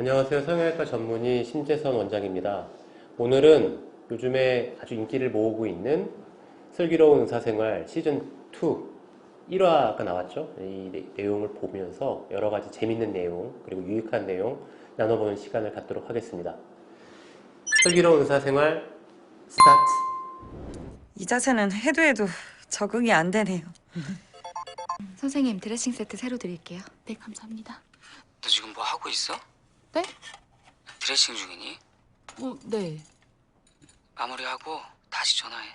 안녕하세요. 성형외과 전문의 심재선 원장입니다. 오늘은 요즘에 아주 인기를 모으고 있는 슬기로운 의사생활 시즌2 1화가 나왔죠. 이 내용을 보면서 여러 가지 재밌는 내용 그리고 유익한 내용 나눠보는 시간을 갖도록 하겠습니다. 슬기로운 의사생활 스타트. 이 자세는 해도 적응이 안 되네요. 선생님, 드레싱 세트 새로 드릴게요. 네, 감사합니다. 너 지금 뭐 하고 있어? 네? 드레싱 중이니? 네. 마무리하고 다시 전화해.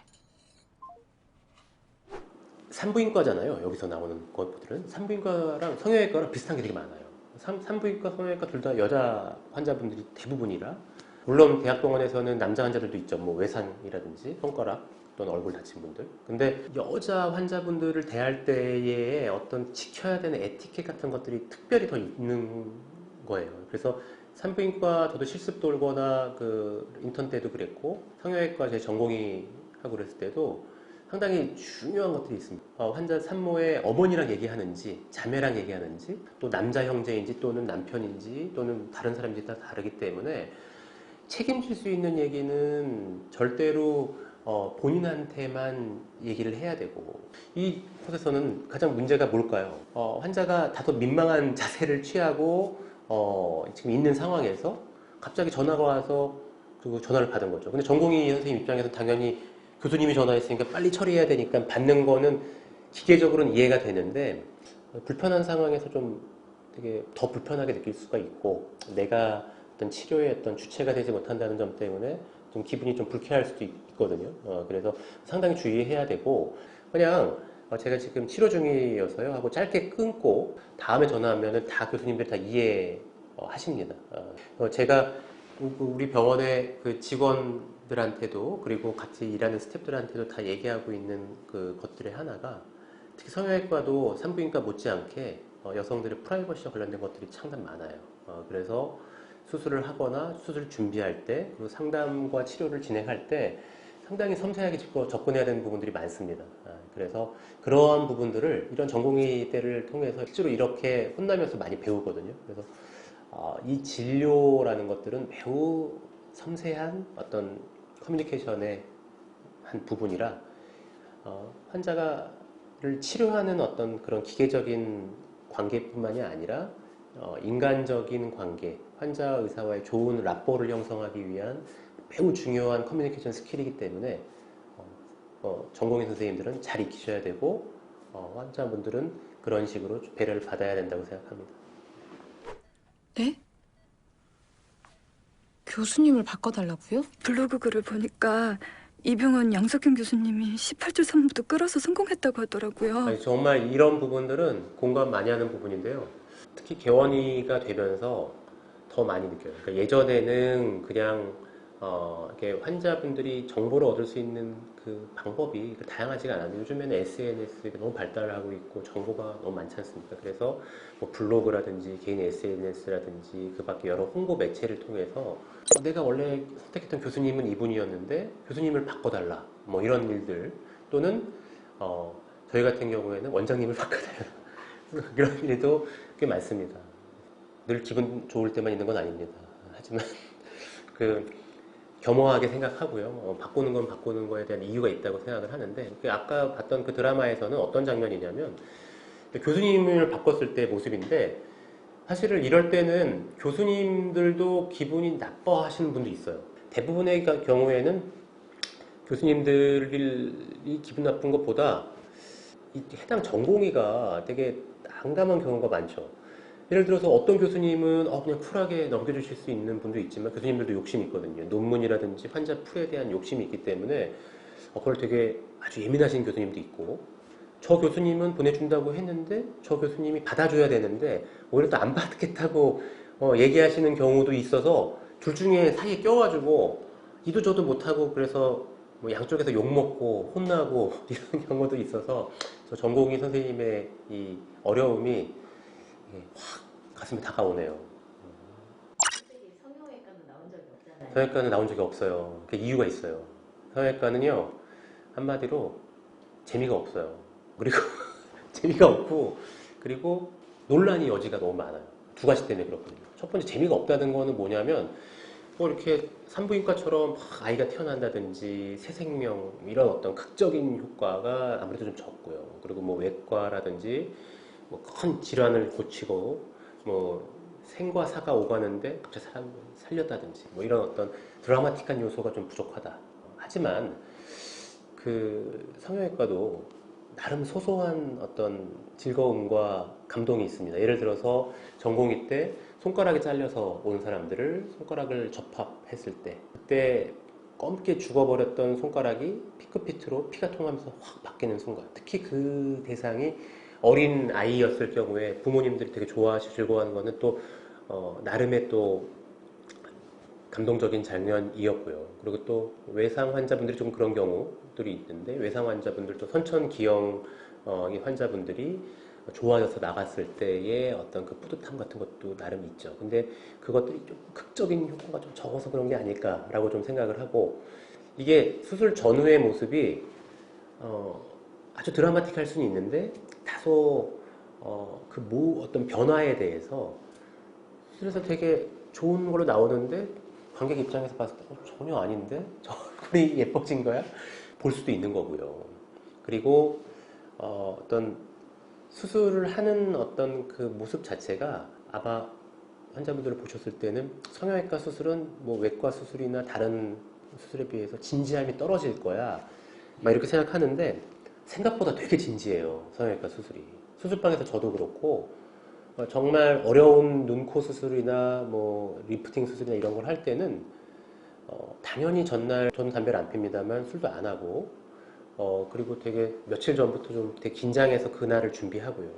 산부인과잖아요. 여기서 나오는 것들은 산부인과랑 성형외과랑 비슷한 게 되게 많아요. 산부인과, 성형외과 둘 다 여자 환자분들이 대부분이라, 물론 대학병원에서는 남자 환자들도 있죠. 뭐 외상이라든지 손가락 또는 얼굴 다친 분들. 근데 여자 환자분들을 대할 때에 어떤 지켜야 되는 에티켓 같은 것들이 특별히 더 있는 거예요. 그래서 산부인과 저도 실습 돌거나 그 인턴 때도 그랬고, 성형외과 제 전공의 하고 그랬을 때도 상당히 중요한 것들이 있습니다. 환자 산모의 어머니랑 얘기하는지, 자매랑 얘기하는지, 또 남자 형제인지, 또는 남편인지, 또는 다른 사람인지 다 다르기 때문에 책임질 수 있는 얘기는 절대로 본인한테만 얘기를 해야 되고, 이 곳에서는 가장 문제가 뭘까요? 환자가 다소 민망한 자세를 취하고 지금 있는 상황에서 갑자기 전화가 와서 그 전화를 받은 거죠. 근데 전공의 선생님 입장에서 당연히 교수님이 전화했으니까 빨리 처리해야 되니까 받는 거는 기계적으로는 이해가 되는데, 불편한 상황에서 좀 되게 더 불편하게 느낄 수가 있고, 내가 어떤 치료의 어떤 주체가 되지 못한다는 점 때문에 좀 기분이 좀 불쾌할 수도 있거든요. 그래서 상당히 주의해야 되고, 그냥 제가 지금 치료 중이어서요 하고 짧게 끊고 다음에 전화하면은 다 교수님들이 다 이해하십니다. 제가 우리 병원의 그 직원들한테도 그리고 같이 일하는 스태프들한테도 다 얘기하고 있는 그 것들의 하나가, 특히 성형외과도 산부인과 못지않게 여성들의 프라이버시와 관련된 것들이 상당히 많아요. 그래서 수술을 하거나 수술 준비할 때, 그리고 상담과 치료를 진행할 때 상당히 섬세하게 접근해야 되는 부분들이 많습니다. 그래서 그러한 부분들을 이런 전공의 때를 통해서 실제로 이렇게 혼나면서 많이 배우거든요. 그래서 이 진료라는 것들은 매우 섬세한 어떤 커뮤니케이션의 한 부분이라, 환자를 치료하는 어떤 그런 기계적인 관계뿐만이 아니라 인간적인 관계, 환자 의사와의 좋은 라포를 형성하기 위한 매우 중요한 커뮤니케이션 스킬이기 때문에 전공의 선생님들은 잘 익히셔야 되고, 환자분들은 그런 식으로 배려를 받아야 된다고 생각합니다. 네? 교수님을 바꿔달라고요? 블로그 글을 보니까 이 병원 양석현 교수님이 18주 산모도 끌어서 성공했다고 하더라고요. 아니, 정말 이런 부분들은 공감 많이 하는 부분인데요. 특히 개원이가 되면서 더 많이 느껴요. 그러니까 예전에는 그냥 이렇게 환자분들이 정보를 얻을 수 있는 그 방법이 다양하지가 않았는데, 요즘에는 SNS가 너무 발달을 하고 있고 정보가 너무 많지 않습니까? 그래서 뭐 블로그라든지 개인 SNS라든지 그 밖에 여러 홍보 매체를 통해서 내가 원래 선택했던 교수님은 이분이었는데 교수님을 바꿔달라, 뭐 이런 일들, 또는 저희 같은 경우에는 원장님을 바꿔달라 그런 일도 꽤 많습니다. 늘 기분 좋을 때만 있는 건 아닙니다. 하지만 그 겸허하게 생각하고요. 바꾸는 건 바꾸는 거에 대한 이유가 있다고 생각을 하는데, 아까 봤던 그 드라마에서는 어떤 장면이냐면, 교수님을 바꿨을 때 모습인데, 사실은 이럴 때는 교수님들도 기분이 나빠하시는 분도 있어요. 대부분의 경우에는 교수님들이 기분 나쁜 것보다 이 해당 전공의가 되게 난감한 경우가 많죠. 예를 들어서 어떤 교수님은 그냥 쿨하게 넘겨주실 수 있는 분도 있지만, 교수님들도 욕심이 있거든요. 논문이라든지 환자 풀에 대한 욕심이 있기 때문에 그걸 되게 아주 예민하신 교수님도 있고, 저 교수님은 보내준다고 했는데 저 교수님이 받아줘야 되는데 오히려 또 안 받겠다고 얘기하시는 경우도 있어서, 둘 중에 사이에 껴가지고 이도 저도 못하고, 그래서 뭐 양쪽에서 욕먹고 혼나고 이런 경우도 있어서, 저 전공의 선생님의 이 어려움이 확 가슴에 다가오네요. 성형외과는 나온 적이 없잖아요. 성형외과는 나온 적이 없어요. 그 이유가 있어요. 성형외과는요, 한마디로 재미가 없어요. 그리고 재미가 없고, 그리고 논란이 여지가 너무 많아요. 두 가지 때문에 그렇거든요. 첫 번째 재미가 없다는 거는 뭐냐면 뭐 이렇게 산부인과처럼 막 아이가 태어난다든지 새 생명 이런 어떤 극적인 효과가 아무래도 좀 적고요. 그리고 뭐 외과라든지 뭐 큰 질환을 고치고 뭐 생과 사가 오가는데 갑자기 사람 살렸다든지 뭐 이런 어떤 드라마틱한 요소가 좀 부족하다. 하지만 그 성형외과도 나름 소소한 어떤 즐거움과 감동이 있습니다. 예를 들어서 전공의 때 손가락이 잘려서 온 사람들을 손가락을 접합했을 때 그때 검게 죽어버렸던 손가락이 피크피트로 피가 통하면서 확 바뀌는 순간, 특히 그 대상이 어린 아이였을 경우에 부모님들이 되게 좋아하시고 즐거워하는 거는 또 나름의 또 감동적인 장면이었고요. 그리고 또 외상 환자분들이 좀 그런 경우들이 있는데, 외상 환자분들도 선천기형 환자분들이 좋아져서 나갔을 때의 어떤 그 뿌듯함 같은 것도 나름 있죠. 근데 그것들이 좀 극적인 효과가 좀 적어서 그런 게 아닐까라고 좀 생각을 하고, 이게 수술 전후의 모습이 아주 드라마틱할 수는 있는데 다소 어떤 변화에 대해서 수술에서 되게 좋은 걸로 나오는데 관객 입장에서 봤을 때 전혀 아닌데? 저 얼굴이 예뻐진 거야? 볼 수도 있는 거고요. 그리고 어떤 수술을 하는 어떤 그 모습 자체가 아마 환자분들을 보셨을 때는 성형외과 수술은 뭐 외과 수술이나 다른 수술에 비해서 진지함이 떨어질 거야 막 이렇게 생각하는데, 생각보다 되게 진지해요, 성형외과 수술이. 수술방에서 저도 그렇고 정말 어려운 눈, 코 수술이나 뭐 리프팅 수술이나 이런 걸 할 때는 당연히 전날 저는 담배를 안 핍니다만 술도 안 하고 그리고 되게 며칠 전부터 좀 되게 긴장해서 그날을 준비하고요.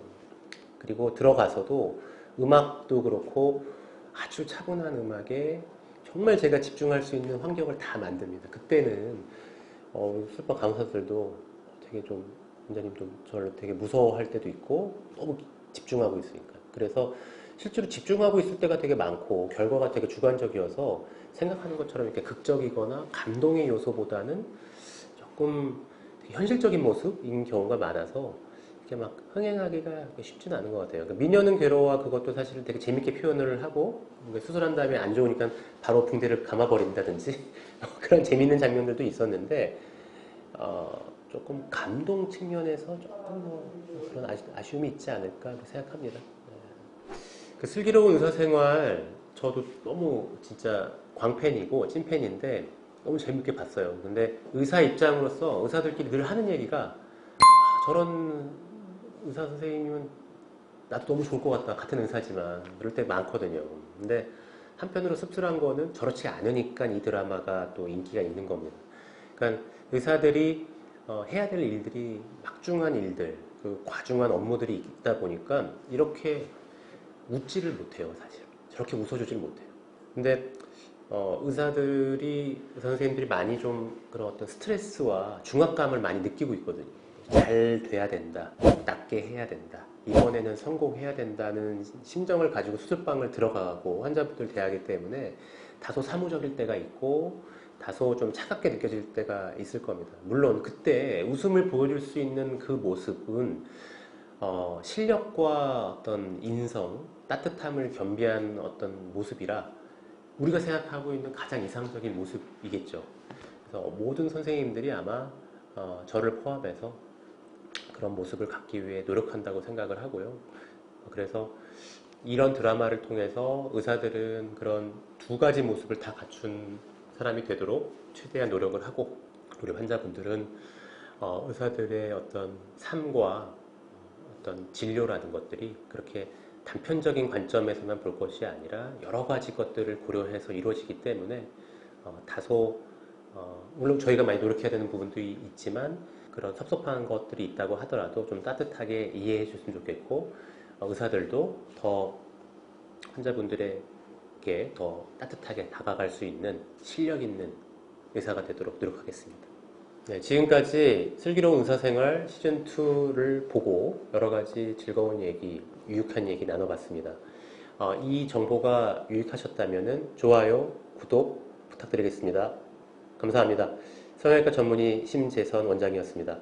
그리고 들어가서도 음악도 그렇고 아주 차분한 음악에 정말 제가 집중할 수 있는 환경을 다 만듭니다. 그때는 술방 간호사들도 되게 좀 원장님 좀 저를 되게 무서워할 때도 있고 너무 집중하고 있으니까. 그래서 실제로 집중하고 있을 때가 되게 많고 결과가 되게 주관적이어서 생각하는 것처럼 이렇게 극적이거나 감동의 요소보다는 조금 되게 현실적인 모습인 경우가 많아서 이렇게 막 흥행하기가 쉽지는 않은 것 같아요. 그러니까 미녀는 괴로워 그것도 사실 되게 재밌게 표현을 하고 수술한 다음에 안 좋으니까 바로 붕대를 감아버린다든지 그런 재밌는 장면들도 있었는데 조금 감동 측면에서 조금 그런 아쉬움이 있지 않을까 생각합니다. 네. 그 슬기로운 의사생활 저도 너무 진짜 광팬이고 찐팬인데 너무 재밌게 봤어요. 근데 의사 입장으로서 의사들끼리 늘 하는 얘기가 저런 의사 선생님이면 나도 너무 좋을 것 같다. 같은 의사지만 그럴 때 많거든요. 근데 한편으로 씁쓸한 거는 저렇지 않으니까 이 드라마가 또 인기가 있는 겁니다. 그러니까 의사들이 해야 될 일들이 막중한 일들, 그 과중한 업무들이 있다 보니까 이렇게 웃지를 못해요, 사실. 저렇게 웃어주질 못해요. 근데 의사 선생님들이 많이 좀 그런 어떤 스트레스와 중압감을 많이 느끼고 있거든요. 잘 돼야 된다, 낫게 해야 된다, 이번에는 성공해야 된다는 심정을 가지고 수술방을 들어가고 환자분들 대하기 때문에 다소 사무적일 때가 있고 다소 좀 차갑게 느껴질 때가 있을 겁니다. 물론 그때 웃음을 보여줄 수 있는 그 모습은 실력과 어떤 인성, 따뜻함을 겸비한 어떤 모습이라 우리가 생각하고 있는 가장 이상적인 모습이겠죠. 그래서 모든 선생님들이 아마 저를 포함해서 그런 모습을 갖기 위해 노력한다고 생각을 하고요. 그래서 이런 드라마를 통해서 의사들은 그런 두 가지 모습을 다 갖춘 사람이 되도록 최대한 노력을 하고, 우리 환자분들은 의사들의 어떤 삶과 어떤 진료라는 것들이 그렇게 단편적인 관점에서만 볼 것이 아니라 여러 가지 것들을 고려해서 이루어지기 때문에 다소 물론 저희가 많이 노력해야 되는 부분도 있지만 그런 섭섭한 것들이 있다고 하더라도 좀 따뜻하게 이해해 주셨으면 좋겠고, 의사들도 더 환자분들에게 더 따뜻하게 다가갈 수 있는 실력 있는 의사가 되도록 노력하겠습니다. 네, 지금까지 슬기로운 의사생활 시즌2를 보고 여러 가지 즐거운 얘기, 유익한 얘기 나눠봤습니다. 이 정보가 유익하셨다면 좋아요, 구독 부탁드리겠습니다. 감사합니다. 성형외과 전문의 심재선 원장이었습니다.